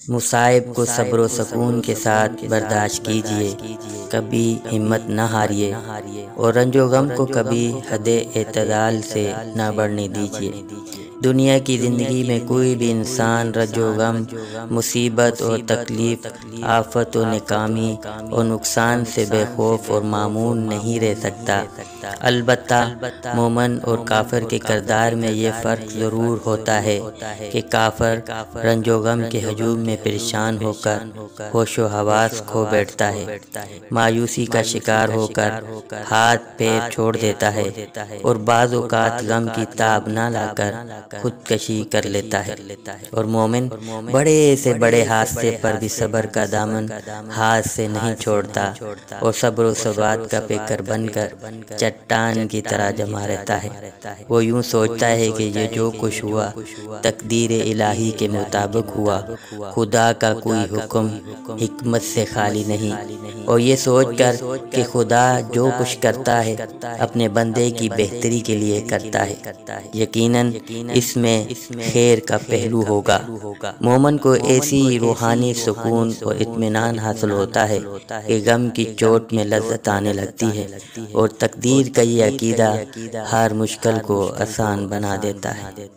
مصائب کو صبر و سکون کے ساتھ برداشت کیجیے، کبھی ہمت نہ ہاریے، اور رنج و غم کو کبھی حد اعتدال سے نہ بڑھنے دیجیے۔ دنیا کی زندگی میں کوئی بھی انسان رنج و غم، مصیبت اور تکلیف، آفت و ناکامی اور نقصان سے بے خوف اور معمون نہیں رہ سکتا۔ البتہ مومن اور کافر کے کردار میں یہ فرق ضرور ہوتا ہے کہ کافر رنج و غم کے ہجوم میں پریشان ہو کر ہوش و حواس کھو بیٹھتا ہے، مایوسی کا شکار ہو کر ہاتھ پیر چھوڑ دیتا ہے، اور بعض اوقات غم کی تاب نہ لا کر خودکشی کر لیتا ہے۔ اور مومن بڑے سے بڑے حادثے پر بھی صبر کا دامن ہاتھ سے نہیں چھوڑتا، اور صبر و ثبات کا پیکر بن کر چٹان کی طرح جمع رہتا ہے۔ وہ یوں سوچتا ہے کہ یہ جو کچھ ہوا تقدیر الہی کے مطابق ہوا، خدا کا کوئی حکم حکمت سے خالی نہیں، اور یہ سوچ کر کہ خدا جو کچھ کرتا ہے اپنے بندے کی بہتری کے لیے کرتا ہے، یقیناً اس میں خیر کا پہلو ہوگا۔ مومن کو ایسی روحانی سکون اور اطمینان حاصل ہوتا ہے کہ غم کی چوٹ میں لذت آنے لگتی ہے، اور تقدیر کا یہ عقیدہ ہر مشکل کو آسان بنا دیتا ہے۔